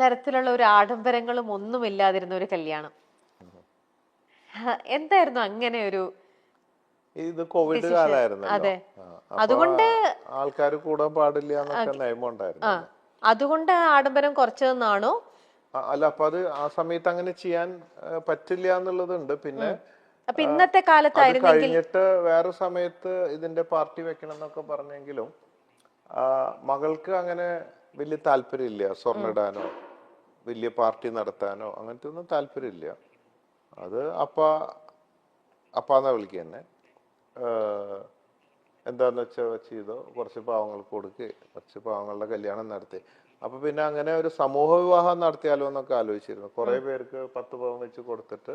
തരത്തിലുള്ള ഒരു ആഡംബരങ്ങളും ഒന്നും ഇല്ലാതിരുന്ന ഒരു കല്യാണം. എന്തായിരുന്നു അങ്ങനെ ഒരു ഇത് കോവിഡ് കാലായിരുന്നല്ലോ. അതെ, അപ്പൊ അതുകൊണ്ട് ആൾക്കാർ കൂടാൻ പാടില്ല എന്നൊക്കെ നിയമം ഉണ്ടായിരുന്നു. അതുകൊണ്ട് ആഡംബരം കുറച്ചതെന്നാണോ? അല്ല, അപ്പൊ അത് ആ സമയത്ത് അങ്ങനെ ചെയ്യാൻ പറ്റില്ല എന്നുള്ളതുണ്ട്. പിന്നെ അപ്പൊ ഇന്നത്തെ അത് കാലത്തായിരുന്നെങ്കിൽ കഴിഞ്ഞിട്ട് വേറെ സമയത്ത് ഇതിന്റെ പാർട്ടി വെക്കണം എന്നൊക്കെ പറഞ്ഞെങ്കിലും മകൾക്ക് അങ്ങനെ വലിയ താല്പര്യമില്ല. സ്വർണ്ണിടാനോ വലിയ പാർട്ടി നടത്താനോ അങ്ങനത്തെ ഒന്നും താല്പര്യമില്ല. അത് അപ്പാന്നാ വിളിക്കുക തന്നെ. എന്താന്ന് വെച്ചാൽ ചെയ്തോ, കുറച്ച് പാവങ്ങൾക്ക് കൊടുക്കുക, കുറച്ച് പാവങ്ങളുടെ കല്യാണം നടത്തി. അപ്പൊ പിന്നെ അങ്ങനെ ഒരു സമൂഹ വിവാഹം നടത്തിയാലോ എന്നൊക്കെ ആലോചിച്ചിരുന്നു. കുറെ പേർക്ക് 10 പവൻ വെച്ച് കൊടുത്തിട്ട്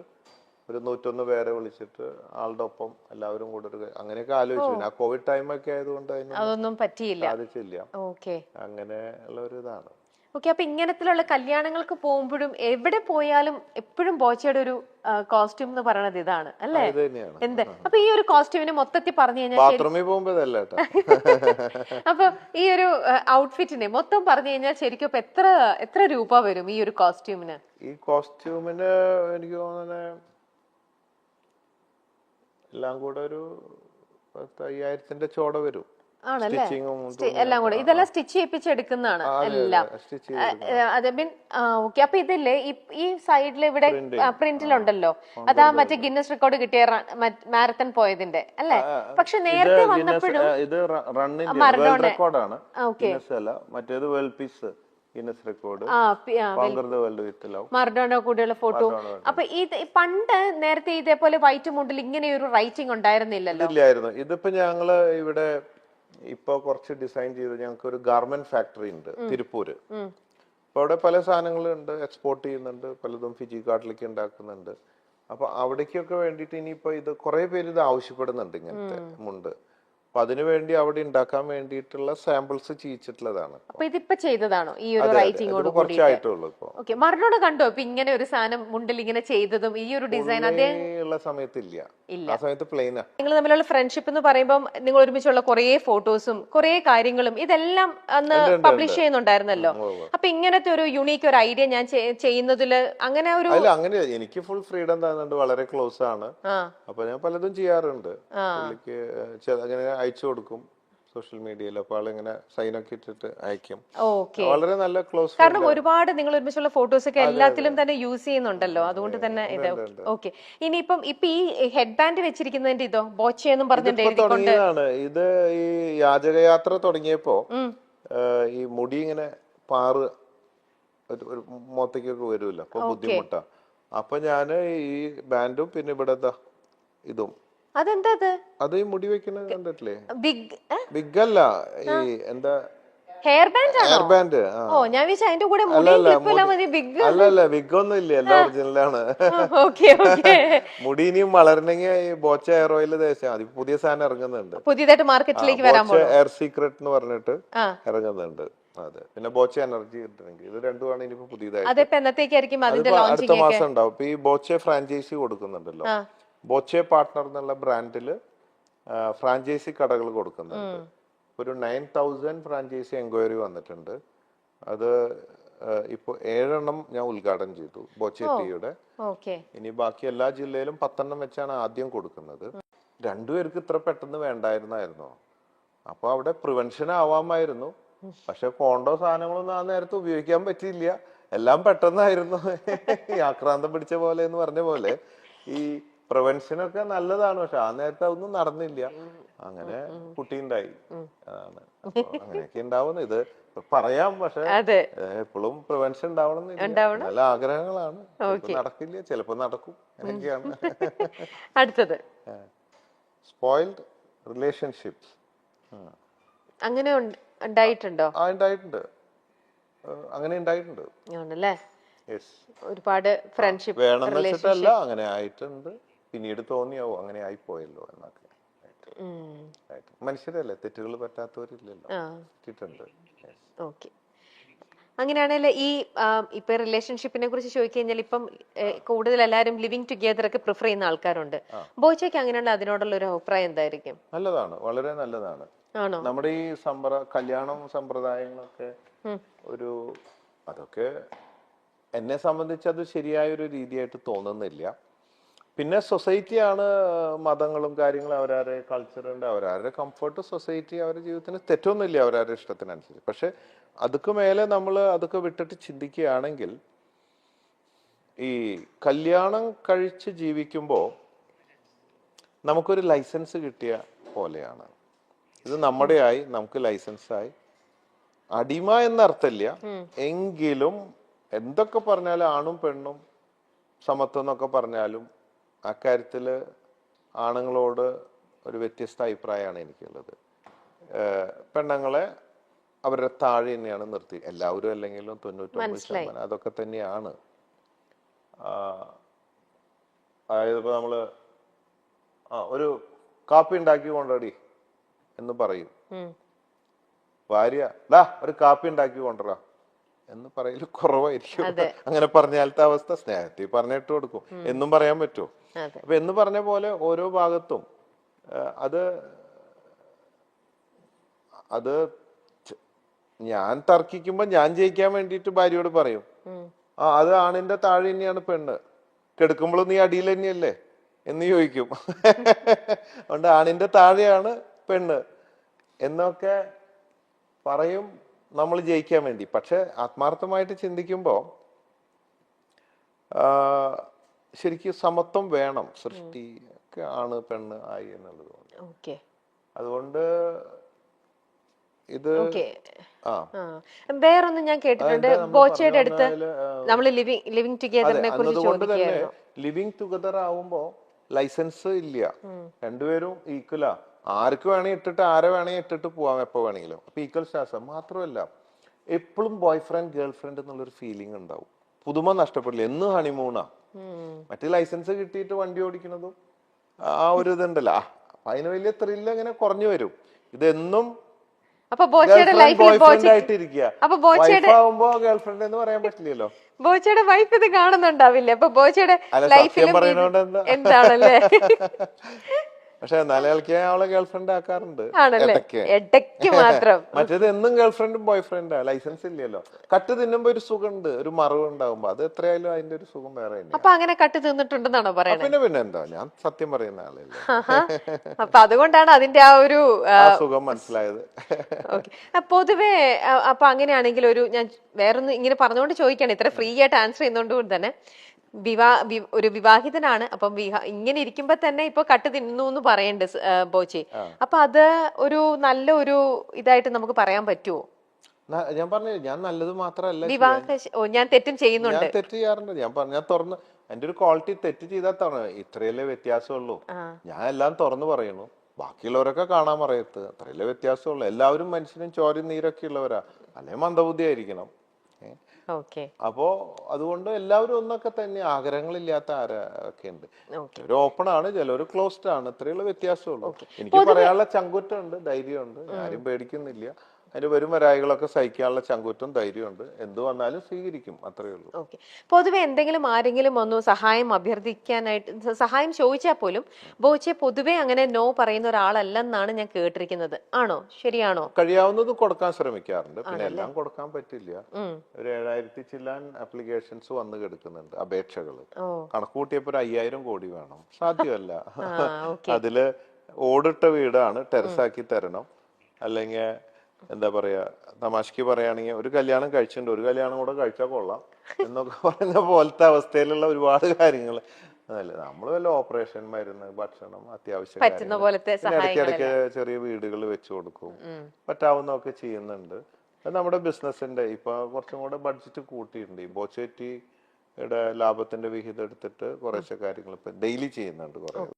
ഒരു 101 പേരെ വിളിച്ചിട്ട് ആളുടെ ഒപ്പം എല്ലാവരും കൂടെ ഒരു അങ്ങനെയൊക്കെ ആലോചിച്ചു. പിന്നെ ആ കോവിഡ് ടൈമൊക്കെ ആയതുകൊണ്ട് അതൊന്നും പറ്റിയില്ല. സാധിച്ചില്ല. ഓക്കെ അങ്ങനെ ഉള്ള ഒരു ഇതാണ്. ഓക്കെ. അപ്പൊ ഇങ്ങനത്തിലുള്ള കല്യാണങ്ങൾക്ക് പോകുമ്പോഴും എവിടെ പോയാലും എപ്പോഴും ബോച്ചയുടെ ഒരു കോസ്റ്റ്യൂം എന്ന് പറയുന്നത് ഇതാണ് അല്ലേ? ഇത് തന്നെയാണ്. എന്ത് അപ്പൊ ഈ ഒരു കോസ്റ്റ്യൂമിന് മൊത്തത്തിൽ പറഞ്ഞു കഴിഞ്ഞാൽ ബാത്റൂമിൽ പോകുമ്പോ ഇതല്ല കേട്ടോ. അപ്പൊ ഈ ഒരു ഔട്ട്ഫിറ്റിനെ മൊത്തം പറഞ്ഞു കഴിഞ്ഞാൽ ശരിക്കും ഇപ്പൊ എത്ര രൂപ വരും ഈ ഒരു കോസ്റ്റ്യൂമിന്? ഈ കോസ്റ്റ്യൂമിന് എനിക്ക് തോന്നുന്നത് എല്ലാം കൂടെ ഒരു 10,000-ന്റെ ചോട വരും. ആണല്ലേ? എല്ലാം കൂടെ ഇതെല്ലാം സ്റ്റിച്ച് ചെയ്യിപ്പിച്ചെടുക്കുന്നതാണ് എല്ലാം. അതെ മീൻ ഓക്കെ. അപ്പൊ ഇതില്ലേ ഈ സൈഡിൽ ഇവിടെ പ്രിന്റിലുണ്ടല്ലോ, അതാ മറ്റേ ഗിന്നസ് റെക്കോർഡ് കിട്ടിയ മാരത്തൺ പോയതിന്റെ അല്ലേ? പക്ഷെ നേരത്തെ വന്നപ്പോഴും ഇത് റണ്ണിന്റെ റെക്കോർഡാണ്. മറ്റേത് world piece Guinness record Maradona കൂടെയുള്ള ഫോട്ടോ. അപ്പൊ ഇത് പണ്ട് നേരത്തെ ഇതേപോലെ വൈറ്റ് മുണ്ടിൽ ഇങ്ങനെ ഒരു റൈറ്റിംഗ് ഉണ്ടായിരുന്നില്ലല്ലോ. ഇല്ലായിരുന്നു. ഇതിപ്പോ ഞങ്ങള് ഇവിടെ ഇപ്പൊ കുറച്ച് ഡിസൈൻ ചെയ്ത് ഞങ്ങൾക്ക് ഒരു ഗാർമെന്റ് ഫാക്ടറി ഉണ്ട് തിരുപ്പൂര്. അപ്പൊ അവിടെ പല സാധനങ്ങളുണ്ട്, എക്സ്പോർട്ട് ചെയ്യുന്നുണ്ട്, പലതും ഫിജി കാട്ടിലേക്ക് ഉണ്ടാക്കുന്നുണ്ട്. അപ്പൊ അവിടേക്കൊക്കെ വേണ്ടിയിട്ട് ഇനിയിപ്പോ ഇത് കുറെ പേര് ഇത് ആവശ്യപ്പെടുന്നുണ്ട് ഇങ്ങനത്തെ മുണ്ട്. അപ്പൊ അതിനുവേണ്ടി അവിടെ ഉണ്ടാക്കാൻ വേണ്ടിയിട്ടുള്ള സാമ്പിൾസ് ചെയ്യിച്ചിട്ടുള്ളതാണ്. അപ്പൊ ഇതിപ്പോ ചെയ്തതാണോ ഈ ഒരു റൈറ്റിംഗോട്? കുറച്ചായിട്ടുള്ളൂ ഇപ്പൊ. ഓക്കെ. മറഡോണ കണ്ടോ ഇപ്പൊ ഇങ്ങനെ ഒരു സാധനം മുണ്ടിൽ ഇങ്ങനെ ചെയ്തതും ഈ ഒരു ഡിസൈൻ? അതേ ഉള്ള സമയത്തില്ല, ആ സമയത്ത് പ്ലെയിനാ. നിങ്ങൾ തമ്മിലുള്ള ഫ്രണ്ട്ഷിപ്പ് എന്ന് പറയുമ്പോൾ നിങ്ങൾ ഒരുമിച്ചുള്ള കുറെ ഫോട്ടോസും കുറെ കാര്യങ്ങളും ഇതെല്ലാം അന്ന് പബ്ലിഷ് ചെയ്യുന്നുണ്ടായിരുന്നല്ലോ. അപ്പൊ ഇങ്ങനത്തെ ഒരു യുണീക്ക് ഒരു ഐഡിയ ഞാൻ ചെയ്യുന്നതില് അങ്ങനെ ഒരു അങ്ങനെ എനിക്ക് ഫുൾ ഫ്രീഡം തന്നുണ്ട്. വളരെ ക്ലോസ് ആണ്. അപ്പൊ ഞാൻ പലതും ചെയ്യാറുണ്ട്. പുള്ളിക്ക് അങ്ങനെ അയച്ചു കൊടുക്കും സോഷ്യൽ മീഡിയയിൽ. അപ്പൊ ആളിങ്ങനെ സൈനൊക്കെ ഇട്ടിട്ട് അയക്കും. വളരെ നല്ല ക്ലോസ്. കാരണം ഒരുപാട് നിങ്ങൾ ഒരുമിച്ചുള്ള ഫോട്ടോസ് ഒക്കെ എല്ലാത്തിലും തന്നെ യൂസ് ചെയ്യുന്നുണ്ടല്ലോ, അതുകൊണ്ട് തന്നെ ഇത് ഓക്കെ. ഇനിയിപ്പം ഇപ്പൊ ഈ ഹെഡ് ബാൻഡ് വെച്ചിരിക്കുന്നതിന്റെ ഇതോ ബോച്ചെന്നും പറഞ്ഞിട്ടുണ്ട്. ഇത് ഈ യാചകയാത്ര തുടങ്ങിയപ്പോ ഈ മുടി ഇങ്ങനെ പാറ് ഒരു മുഖത്തേക്കൊക്കെ വരുമല്ലോ, അപ്പൊ ബുദ്ധിമുട്ടാ. അപ്പൊ ഞാന് ഈ ബാൻഡും പിന്നെ ഇവിടെ ഇതും. അതെന്താ അത് ഈ മുടി വെക്കുന്നത് കണ്ടിട്ടില്ലേ? ബിഗ് അല്ല, ഈ എന്താ ഹെയർ ബാൻഡ്? Hair band. ഓ, ഞാൻ വിചാരിച്ചു അതിന്റെ കൂടെ അല്ലല്ല, ബിഗ് ഒന്നും ഇല്ല, എല്ലാം ഒറിജിനലാണ്. മുടി ഇനിയും വളരണമെങ്കിൽ ഈ ബോച്ച ഹെയർ ഓയിൽ തേച്ചാൽ മതി. പുതിയ സാധനം ഇറങ്ങുന്നുണ്ട്, പുതിയതായിട്ട് മാർക്കറ്റിലേക്ക് വരാൻ പോകുന്നു. എയർ സീക്രട്ട് എന്ന് പറഞ്ഞിട്ട് ഇറങ്ങുന്നുണ്ട്. അതെ, പിന്നെ ബോച്ച എനർജി കിട്ടണമെങ്കിൽ ഇത് രണ്ടുമാണ് ഇനിയിപ്പോ പുതിയതായിട്ട് അടുത്ത മാസം ഉണ്ടാവും. ഇപ്പൊ ഈ ബോച്ച ഫ്രാഞ്ചൈസി കൊടുക്കുന്നുണ്ടല്ലോ, ബോച്ചെ പാർട്ട്ണർ എന്നുള്ള ബ്രാൻഡില് ഫ്രാഞ്ചൈസി കടകൾ കൊടുക്കുന്നുണ്ട്. ഒരു 9,000 ഫ്രാഞ്ചൈസി എൻക്വയറി വന്നിട്ടുണ്ട്. അത് ഇപ്പൊ 7 ഞാൻ ഉദ്ഘാടനം ചെയ്തു ബോച്ചെ ടീയുടെ. ഇനി ബാക്കി എല്ലാ ജില്ലയിലും 10 വെച്ചാണ് ആദ്യം കൊടുക്കുന്നത്. രണ്ടുപേർക്ക് ഇത്ര പെട്ടെന്ന് വേണ്ടായിരുന്നായിരുന്നോ? അപ്പൊ അവിടെ പ്രിവെൻഷൻ ആവാമായിരുന്നു. പക്ഷെ കോണ്ടോ സാധനങ്ങളൊന്നും ആ നേരത്തെ ഉപയോഗിക്കാൻ പറ്റിയില്ല. എല്ലാം പെട്ടെന്നായിരുന്നു. ആക്രാന്തം പിടിച്ച പോലെ എന്ന് പറഞ്ഞ പോലെ ഈ പ്രിവെൻഷനൊക്കെ നല്ലതാണ്. പക്ഷെ ആ നേരത്തെ അതൊന്നും നടന്നില്ല. അങ്ങനെ കുട്ടി ഉണ്ടായി. അതാണ് അങ്ങനെയൊക്കെ ഉണ്ടാവുന്നത്. ഇത് പറയാം, പക്ഷെ എപ്പോഴും പ്രിവെൻഷൻ ഉണ്ടാവണം എന്നില്ല. നല്ല ആഗ്രഹങ്ങളാണ്. നടക്കില്ല, ചിലപ്പോ നടക്കും. അങ്ങനെയൊക്കെയാണ്. അടുത്തത് സ്പോയിൽഡ് റിലേഷൻഷിപ്സ്. അങ്ങനെ ഉണ്ടായിട്ടുണ്ടോ? ഉണ്ടായിട്ടുണ്ട്, അങ്ങനെ ഉണ്ടായിട്ടുണ്ട്. ഒരുപാട് ഫ്രണ്ട്ഷിപ്പ് വേണമെന്ന് വെച്ചിട്ടല്ല, അങ്ങനെ ആയിട്ടുണ്ട്. പിന്നീട് തോന്നിയാവും അങ്ങനെ ആയിപ്പോയല്ലോ എന്നൊക്കെ. മനുഷ്യരല്ലേ, തെറ്റുകൾ പറ്റാത്തവരില്ലല്ലോ. ഓക്കെ. അങ്ങനെയാണെങ്കിൽ ഈ ഇപ്പൊ റിലേഷൻഷിപ്പിനെ കുറിച്ച് ചോദിക്കഴിഞ്ഞാൽ ഇപ്പം കൂടുതൽ എല്ലാവരും ലിവിങ് ടുഗെദർ ഒക്കെ പ്രിഫർ ചെയ്യുന്ന ആൾക്കാരുണ്ട്. ബോച്ചയ്ക്ക് അങ്ങനെയുള്ള അതിനോടുള്ള ഒരു അഭിപ്രായം എന്തായിരിക്കും? നല്ലതാണ്, വളരെ നല്ലതാണ്. നമ്മുടെ ഈ കല്യാണം സമ്പ്രദായങ്ങളൊക്കെ അതൊക്കെ എന്നെ സംബന്ധിച്ച് അത് ശരിയായ ഒരു രീതിയായിട്ട് തോന്നുന്നില്ല. പിന്നെ സൊസൈറ്റിയാണ്, മതങ്ങളും കാര്യങ്ങളും അവരവരുടെ കൾച്ചറുണ്ട്, അവരവരുടെ കംഫർട്ട്, സൊസൈറ്റി അവരുടെ ജീവിതത്തിന് തെറ്റൊന്നുമില്ല അവരവരുടെ ഇഷ്ടത്തിനനുസരിച്ച്. പക്ഷെ അതൊക്കെ മേലെ നമ്മൾ അതൊക്കെ വിട്ടിട്ട് ചിന്തിക്കുകയാണെങ്കിൽ ഈ കല്യാണം കഴിച്ച് ജീവിക്കുമ്പോൾ നമുക്കൊരു ലൈസൻസ് കിട്ടിയ പോലെയാണ്. ഇത് നമ്മുടെ ആയി, നമുക്ക് ലൈസൻസായി. അടിമ എന്നർത്ഥമില്ല, എങ്കിലും എന്തൊക്കെ പറഞ്ഞാലും ആണും പെണ്ണും സമത്വം എന്നൊക്കെ പറഞ്ഞാലും അക്കാര്യത്തിൽ ആണുങ്ങളോട് ഒരു വ്യത്യസ്ത അഭിപ്രായമാണ് എനിക്കുള്ളത്. പെണ്ണുങ്ങളെ അവരുടെ താഴെ തന്നെയാണ് നിർത്തി, എല്ലാവരും അല്ലെങ്കിലും 99% അതൊക്കെ തന്നെയാണ്. അതായത് ഇപ്പൊ നമ്മള് ഒരു കാപ്പി ഉണ്ടാക്കി കൊണ്ടടി എന്ന് പറയും, ഭാര്യ ഒരു കാപ്പി ഉണ്ടാക്കി കൊണ്ടുവരാ എന്ന് പറയല് കുറവായിരിക്കും. അങ്ങനെ പറഞ്ഞാലത്തെ അവസ്ഥ സ്നേഹത്തിൽ പറഞ്ഞിട്ട് കൊടുക്കും, എന്നും പറയാൻ പറ്റുമോ? അപ്പൊ എന്ന് പറഞ്ഞ പോലെ ഓരോ ഭാഗത്തും അത് അത് ഞാൻ തർക്കിക്കുമ്പോ ഞാൻ ജയിക്കാൻ വേണ്ടിയിട്ട് ഭാര്യയോട് പറയും, അത് ആണിന്റെ താഴെ തന്നെയാണ് പെണ്ണ്, കിടക്കുമ്പോഴും നീ അടിയിൽ തന്നെയല്ലേ എന്ന് ചോദിക്കും. അതുകൊണ്ട് ആണിന്റെ താഴെയാണ് പെണ്ണ് എന്നൊക്കെ പറയും നമ്മൾ ജയിക്കാൻ വേണ്ടി. പക്ഷെ ആത്മാർത്ഥമായിട്ട് ചിന്തിക്കുമ്പോ ശരിക്കും സമത്വം വേണം. സൃഷ്ടി ഒക്കെ ആണ് പെണ്ണ് ആയി എന്നുള്ളത്. അതുകൊണ്ട് ഇത് വേറൊന്ന് ഞാൻ കേട്ടിട്ടുണ്ട്, ബോച്ചയുടെ അടുത്ത് നമ്മൾ ലിവിംഗ് ടുഗദറിനെ കുറിച്ച് ചോദിക്കുകയായിരുന്നു. ലിവിംഗ് ടുഗദർ ആവുമ്പോ ലൈസൻസ് ഇല്ല, രണ്ടുപേരും ഈക്വലാ. ആർക്ക് വേണമെങ്കിൽ ഇട്ടിട്ട് ആരെ വേണമെങ്കിൽ ഇട്ടിട്ട് പോവാം എപ്പോ വേണമെങ്കിലും. അപ്പൊ ഈക്വൽ സ്റ്റാറ്റസ്. മാത്രമല്ല എപ്പോഴും ബോയ് ഫ്രണ്ട് ഗേൾ ഫ്രണ്ട് എന്നുള്ളൊരു ഫീലിംഗ് ഉണ്ടാവും. പുതുമ നഷ്ടപ്പെടില്ല, എന്നും ഹണിമൂണാ. മറ്റേ ലൈസൻസ് കിട്ടിയിട്ട് വണ്ടി ഓടിക്കുന്നതും ആ ഒരു ഇതുണ്ടല്ലോ, അതിന് വലിയ ത്രില്ല് അങ്ങനെ കുറഞ്ഞു വരും. ഇതെന്നും ഗേൾഫ്രണ്ട് എന്ന് പറയാൻ പറ്റില്ലല്ലോ. ബോച്ചയുടെ വൈഫ് ഇത് കാണുന്നുണ്ടാവില്ല, അപ്പൊ ബോച്ചയുടെ ലൈഫിലും എന്താണല്ലേ? പക്ഷെ എന്നാലും അവളെ ഗേൾഫ്രണ്ട് ആക്കാറുണ്ട് ഇടയ്ക്ക് മാത്രം. മറ്റേത് എന്നും ഗേൾഫ്രണ്ടും ബോയ് ഫ്രണ്ടാ, ലൈസൻസ് ഇല്ലല്ലോ. കട്ട് തിന്നുമ്പോ ഒരു സുഖമുണ്ട്, ഒരു മറവ് ഉണ്ടാവുമ്പോ അത് എത്രയായാലും അതിന്റെ ഒരു സുഖം വേറെ. അപ്പൊ അങ്ങനെ കട്ട് തിന്നിട്ടുണ്ടെന്നാണോ പറയുന്നത്? പിന്നെ എന്താ, ഞാൻ സത്യം പറയുന്ന ആളല്ലേ. അപ്പൊ അതുകൊണ്ടാണ് അതിന്റെ ആ ഒരു സുഖം മനസ്സിലായത്. പൊതുവേ അപ്പൊ അങ്ങനെയാണെങ്കിൽ ഞാൻ വേറൊന്ന് ഇങ്ങനെ പറഞ്ഞുകൊണ്ട് ചോദിക്കാണ്, ഇത്ര ഫ്രീ ആയിട്ട് ആൻസർ ചെയ്യുന്നോണ്ട് തന്നെ. ഒരു വിവാഹിതനാണ്, അപ്പം ഇങ്ങനെ ഇരിക്കുമ്പോ തന്നെ ഇപ്പൊ കട്ട് തിന്നു എന്ന് പറയണ്ട് ബോച്ചി. അപ്പൊ അത് ഒരു നല്ല ഒരു ഇതായിട്ട് നമുക്ക് പറയാൻ പറ്റുമോ? ഞാൻ പറഞ്ഞു, ഞാൻ നല്ലത് മാത്രമല്ല, ഞാൻ തെറ്റും ചെയ്യുന്നുണ്ട്, തെറ്റ് ചെയ്യാറുണ്ട്. ഞാൻ തുറന്ന് എന്റെ ഒരു ക്വാളിറ്റി തെറ്റ് ചെയ്താൽ ഇത്രയല്ലേ വ്യത്യാസമുള്ളൂ. ഞാൻ എല്ലാം തുറന്നു പറയുന്നു, ബാക്കിയുള്ളവരൊക്കെ കാണാൻ പറയത്ത്, അത്രയല്ലേ വ്യത്യാസമുള്ളൂ. എല്ലാവരും മനുഷ്യനും ചോരയും നീരൊക്കെ ഉള്ളവരാ, അല്ലെ മന്ദബുദ്ധി ആയിരിക്കണം. അപ്പോ അതുകൊണ്ട് എല്ലാവരും ഒന്നൊക്കെ തന്നെ, ആഗ്രഹങ്ങളില്ലാത്ത ആരൊക്കെ ഉണ്ട്. ചിലർ ഓപ്പൺ ആണ്, ചിലർ ക്ലോസ്ഡ് ആണ്, ഇത്രയുള്ള വ്യത്യാസമുള്ളൂ. എനിക്ക് പറയാനുള്ള ചങ്കുറ്റുണ്ട്, ധൈര്യമുണ്ട്, ആരും പേടിക്കുന്നില്ല. അതിന് വരും വരായികളൊക്കെ സഹിക്കാനുള്ള ചങ്കുറ്റും ധൈര്യമുണ്ട്. എന്ത് വന്നാലും സ്വീകരിക്കും, അത്രയേ ഉള്ളൂ. പൊതുവെ എന്തെങ്കിലും ആരെങ്കിലും ഒന്ന് സഹായം അഭ്യർത്ഥിക്കാനായിട്ട് സഹായം ചോദിച്ചാൽ പോലും ബോച്ചെ പൊതുവെ അങ്ങനെ നോ പറയുന്ന ഒരാളല്ലെന്നാണ് ഞാൻ കേട്ടിരിക്കുന്നത്. ആണോ? ശരിയാണോ? കഴിയാവുന്നത് കൊടുക്കാൻ ശ്രമിക്കാറുണ്ട്, പിന്നെ എല്ലാം കൊടുക്കാൻ പറ്റില്ല. ഒരു 7000 ചില്ലാൻ ആപ്ലിക്കേഷൻസ് വന്ന് കിടക്കുന്നുണ്ട്, അപേക്ഷകൾ. കണക്കൂട്ടിയപ്പോ 5000 കോടി വേണം, സാധ്യമല്ല. അതില് ഓടിട്ട വീടാണ്, ടെറസാക്കി തരണം, അല്ലെങ്കിൽ എന്താ പറയാ, തമാശക്ക് പറയുകയാണെങ്കിൽ ഒരു കല്യാണം കഴിച്ചിട്ടുണ്ട്, ഒരു കല്യാണം കൂടെ കഴിച്ചാൽ കൊള്ളാം എന്നൊക്കെ പറയുന്ന പോലത്തെ അവസ്ഥയിലുള്ള ഒരുപാട് കാര്യങ്ങൾ. അതല്ലേ, നമ്മൾ വല്ല ഓപ്പറേഷൻ, മരുന്ന്, ഭക്ഷണം, അത്യാവശ്യം ഇടയ്ക്കിടയ്ക്ക് ചെറിയ വീടുകൾ വെച്ചു കൊടുക്കും, പറ്റാവുന്നതൊക്കെ ചെയ്യുന്നുണ്ട്. അത് നമ്മുടെ ബിസിനസിന്റെ ഇപ്പൊ കുറച്ചും കൂടെ ബഡ്ജറ്റ് കൂട്ടിയിട്ടുണ്ട്. ഈ ബോച്ചേറ്റിയുടെ ലാഭത്തിന്റെ വിഹിതം എടുത്തിട്ട് കുറേശ്ശെ കാര്യങ്ങൾ ഇപ്പൊ ഡെയിലി ചെയ്യുന്നുണ്ട് കുറെ.